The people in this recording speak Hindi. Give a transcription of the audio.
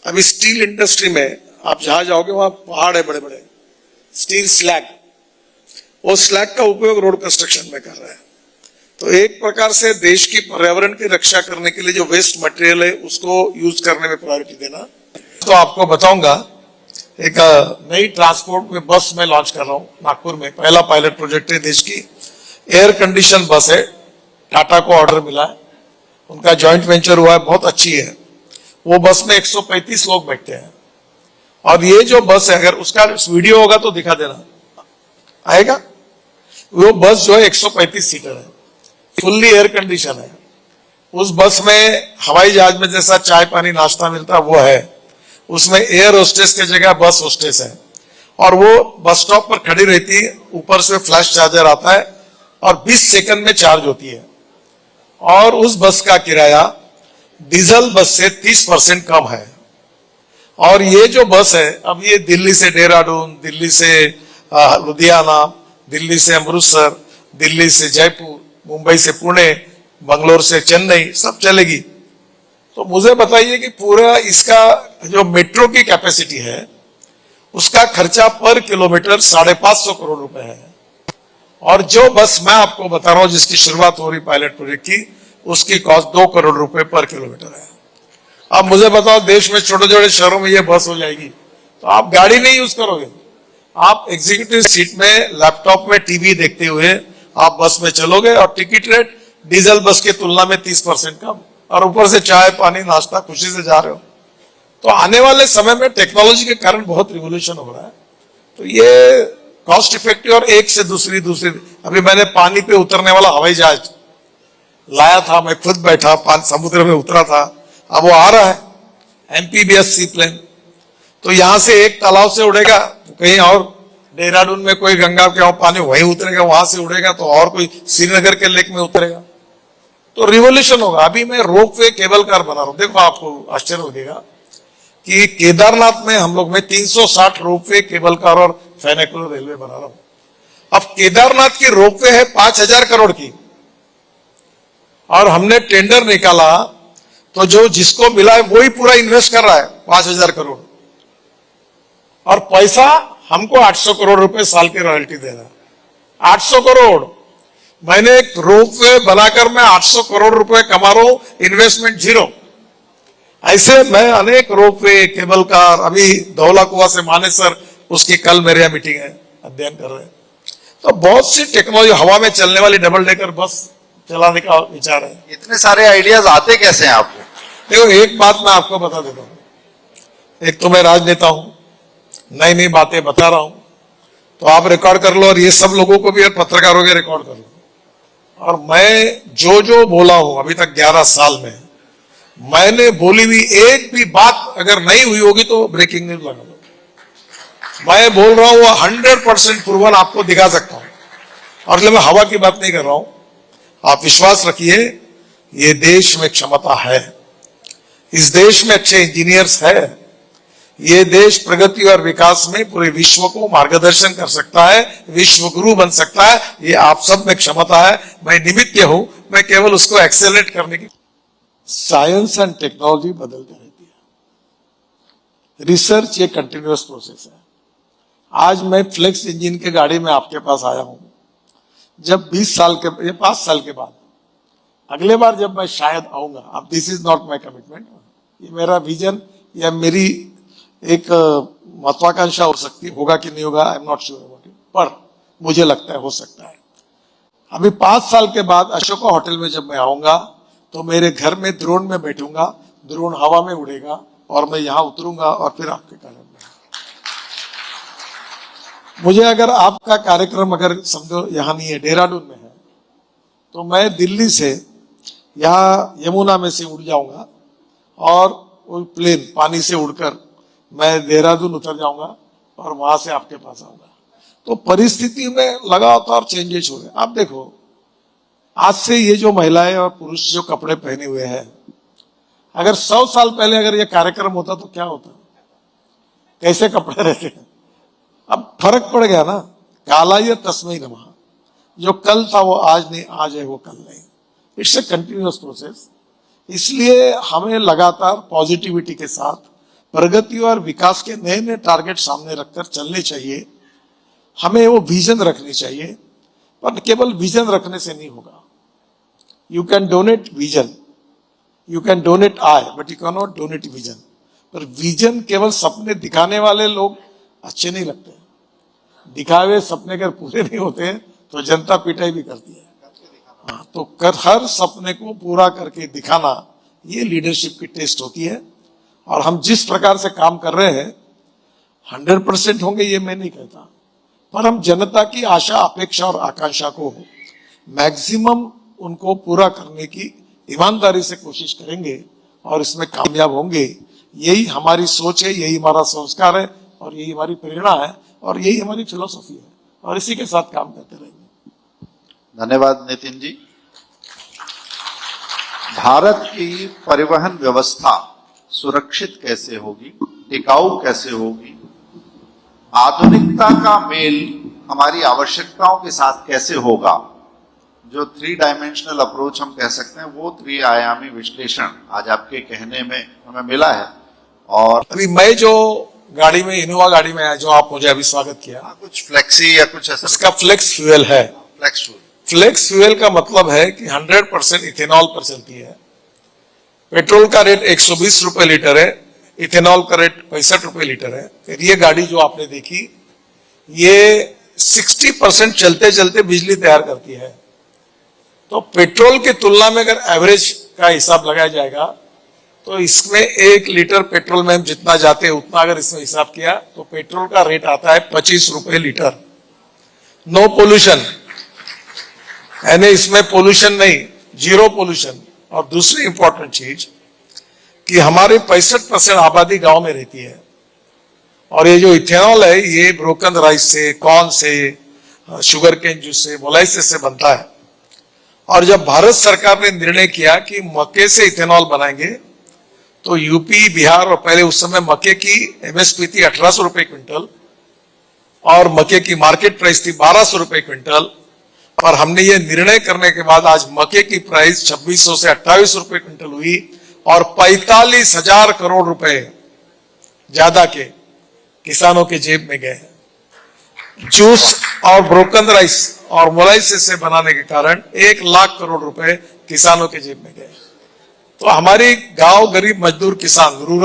अभी स्टील इंडस्ट्री में आप जहां जाओगे वहां पहाड़ है बड़े बड़े, स्टील स्लैग, वो स्लैग का उपयोग रोड कंस्ट्रक्शन में कर रहे हैं। तो एक प्रकार से देश की पर्यावरण की रक्षा करने के लिए जो वेस्ट मटेरियल है उसको यूज करने में प्रायोरिटी देना। तो आपको बताऊंगा, एक नई ट्रांसपोर्ट में बस में लॉन्च कर रहा हूं नागपुर में, पहला पायलट प्रोजेक्ट है देश की। एयर कंडीशन बस है, टाटा को ऑर्डर मिला है, उनका जॉइंट वेंचर हुआ है, बहुत अच्छी है। वो बस में 135 लोग बैठते हैं। और ये जो बस है, अगर उसका वीडियो होगा तो दिखा देना, आएगा। वो बस जो है 135 सीटर है, फुल्ली एयर कंडीशन है। उस बस में हवाई जहाज में जैसा चाय पानी नाश्ता मिलता वो है, उसमें एयर होस्टेस की जगह बस होस्टेस है। और वो बस स्टॉप पर खड़ी रहती है, ऊपर से फ्लैश चार्जर आता है और 20 सेकंड में चार्ज होती है। और उस बस का किराया डीजल बस से 30% कम है। और ये जो बस है, अब ये दिल्ली से देहरादून, दिल्ली से लुधियाना, दिल्ली से अमृतसर, दिल्ली से जयपुर, मुंबई से पुणे, बंगलोर से चेन्नई, सब चलेगी। तो मुझे बताइए कि पूरा इसका जो मेट्रो की कैपेसिटी है उसका खर्चा पर किलोमीटर 550 करोड़ रुपए है। और जो बस मैं आपको बता रहा हूं जिसकी शुरुआत हो रही पायलट प्रोजेक्ट की, उसकी कॉस्ट 2 करोड़ रुपए पर किलोमीटर है। अब मुझे बताओ, देश में छोटे छोटे शहरों में ये बस हो जाएगी तो आप गाड़ी नहीं यूज करोगे, आप एग्जीक्यूटिव सीट में लैपटॉप में टीवी देखते हुए आप बस में चलोगे और टिकट रेट डीजल बस की तुलना में 30% कम, और ऊपर से चाय पानी नाश्ता खुशी से जा रहे हो। तो आने वाले समय में टेक्नोलॉजी के कारण बहुत रिवोल्यूशन हो रहा है। तो ये कॉस्ट इफेक्टिव और एक से दूसरी अभी मैंने पानी पे उतरने वाला हवाई जहाज लाया था, मैं खुद बैठा समुद्र में उतरा था, अब वो आ रहा है एमपीबीएस सी प्लेन। तो यहां से एक तालाब से उड़ेगा कहीं और, देहरादून में कोई गंगा के पानी वहीं उतरेगा, वहां से उड़ेगा तो और कोई श्रीनगर के लेक में उतरेगा। तो रिवोल्यूशन होगा। अभी मैं रोपवे केबल कार बना रहा हूं, देखो आपको आश्चर्य लगेगा कि केदारनाथ में हम लोग में 360 रोपवे केबल कार और फेनेकुलर रेलवे बना रहा हूं। अब केदारनाथ की रोपवे है 5000 करोड़ की, और हमने टेंडर निकाला तो जो जिसको मिला है वही पूरा इन्वेस्ट कर रहा है 5000 करोड़, और पैसा हमको 800 करोड़ रुपए साल की रॉयल्टी दे रहा है। 800 करोड़, मैंने एक रोपवे बनाकर मैं 800 करोड़ रुपए कमा रहा हूं, इन्वेस्टमेंट जीरो। ऐसे मैं अनेक रोपवे केबल कार, अभी धौला कुआं से मानेसर, उसकी कल मेरे यहाँ मीटिंग है, अध्ययन कर रहे हैं। तो बहुत सी टेक्नोलॉजी, हवा में चलने वाली डबल डेकर बस चलाने का विचार है। इतने सारे आइडियाज आते कैसे हैं आपको? देखो, एक बात मैं आपको बता देता हूं, एक तो मैं राजनेता हूं, नई नई बातें बता रहा हूं, तो आप रिकॉर्ड कर लो, और ये सब लोगों को भी और पत्रकारों के रिकॉर्ड कर लो। और मैं जो जो बोला हूं अभी तक 11 साल में, मैंने बोली हुई एक भी बात अगर नहीं हुई होगी तो ब्रेकिंग न्यूज लगा लो। मैं बोल रहा हूं, 100% प्रूवन आपको दिखा सकता हूं, और इसलिए मैं हवा की बात नहीं कर रहा हूं। आप विश्वास रखिए, ये देश में क्षमता है, इस देश में अच्छे इंजीनियर्स है, ये देश प्रगति और विकास में पूरे विश्व को मार्गदर्शन कर सकता है, विश्व गुरु बन सकता है। ये आप सब में क्षमता है, मैं निमित्त हूं, मैं केवल उसको एक्सेलरेट करने की। साइंस एंड टेक्नोलॉजी बदलती रहती है, रिसर्च ये कंटिन्यूअस प्रोसेस है। आज मैं फ्लेक्स इंजन के गाड़ी में आपके पास आया हूं, जब 20 साल के, ये 5 साल के बाद अगले बार जब मैं शायद आऊंगा, अब this is not my commitment, ये मेरा विजन या मेरी एक महत्वाकांक्षा हो सकती, होगा कि नहीं होगा, I am not sure about it, पर मुझे लगता है हो सकता है। अभी 5 साल के बाद अशोका होटल में जब मैं आऊंगा तो मेरे घर में ड्रोन में बैठूंगा, ड्रोन हवा में उड़ेगा और मैं यहां उतरूंगा और फिर आपके कार्यक्रम में। मुझे अगर आपका कार्यक्रम अगर समझो यहां नहीं है, देहरादून में है, तो मैं दिल्ली से यहां यमुना में से उड़ जाऊंगा और वो प्लेन पानी से उड़कर मैं देहरादून उतर जाऊंगा और वहां से आपके पास आऊंगा। तो परिस्थिति में लगातार चेंजेस हो रहे हैं। आप देखो, आज से ये जो महिलाएं और पुरुष जो कपड़े पहने हुए हैं, अगर 100 साल पहले अगर ये कार्यक्रम होता तो क्या होता, कैसे कपड़े रहते हैं। अब फर्क पड़ गया ना, काला ये तस्मै नमः, जो कल था वो आज नहीं, आज है वो कल नहीं। It's a continuous process. इसलिए हमें लगातार पॉजिटिविटी के साथ प्रगति और विकास के नए नए टारगेट सामने रखकर चलने चाहिए। हमें वो विजन रखनी चाहिए, पर केवल विजन रखने से नहीं होगा। You can donate vision, you can donate I, but you can not donate vision. पर विजन केवल सपने दिखाने वाले लोग अच्छे नहीं लगते। दिखावे सपने अगर पूरे नहीं होते तो जनता पिटाई भी करती है। हाँ, तो हर सपने को पूरा करके दिखाना, ये लीडरशिप की टेस्ट होती है। और हम जिस प्रकार से काम कर रहे हैं 100% होंगे ये मैं नहीं कहता, पर हम जनता की आशा अपेक्षा और आकांक्षा को मैक्सिमम उनको पूरा करने की ईमानदारी से कोशिश करेंगे और इसमें कामयाब होंगे। यही हमारी सोच है, यही हमारा संस्कार है और यही हमारी प्रेरणा है और यही हमारी फिलॉसफी है, और इसी के साथ काम करते रहेंगे। धन्यवाद नितिन जी। भारत की परिवहन व्यवस्था सुरक्षित कैसे होगी, टिकाऊ कैसे होगी, आधुनिकता का मेल हमारी आवश्यकताओं के साथ कैसे होगा, जो 3 डायमेंशनल अप्रोच हम कह सकते हैं, वो 3 आयामी विश्लेषण आज आपके कहने में हमें मिला है। और अभी मैं जो गाड़ी में, इनोवा गाड़ी में आया, जो आप मुझे अभी स्वागत किया, कुछ फ्लेक्सी या कुछ ऐसा, उसका फ्लेक्स फ्यूल है। फ्लेक्स फ्यूल, फ्लेक्स फ्यूल का मतलब है कि 100% इथेनॉल पर चलती है। पेट्रोल का रेट 120 रुपए लीटर है, इथेनॉल का रेट 65 रुपए लीटर है। फिर ये गाड़ी जो आपने देखी, ये 60% चलते चलते बिजली तैयार करती है। तो पेट्रोल की तुलना में अगर एवरेज का हिसाब लगाया जाएगा तो इसमें 1 लीटर पेट्रोल में हम जितना जाते हैं उतना अगर इसमें हिसाब किया तो पेट्रोल का रेट आता है 25 रुपए लीटर। नो पोल्यूशन, यानी इसमें पोल्यूशन नहीं, जीरो पोल्यूशन। और दूसरी इंपॉर्टेंट चीज कि हमारी 65% आबादी गांव में रहती है और ये जो इथेनॉल है ये ब्रोकन राइस से, कॉर्न से, शुगर केन जूस से, मोलाइसिस से बनता है। और जब भारत सरकार ने निर्णय किया कि मक्के से इथेनॉल बनाएंगे तो यूपी, बिहार, और पहले उस समय मक्के की एमएसपी थी 1800 रुपए क्विंटल और मक्के की मार्केट प्राइस थी 1200 रुपए क्विंटल। और हमने ये निर्णय करने के बाद आज मक्के की प्राइस 2600 से 28 रुपए क्विंटल हुई और 45,000 करोड़ रुपए ज्यादा के किसानों के जेब में गए। जूस और ब्रोकन राइस और मोलाइसिस से बनाने के कारण 1 लाख करोड़ रुपए किसानों के जेब में गए। तो हमारी गांव गरीब मजदूर किसान, रूरल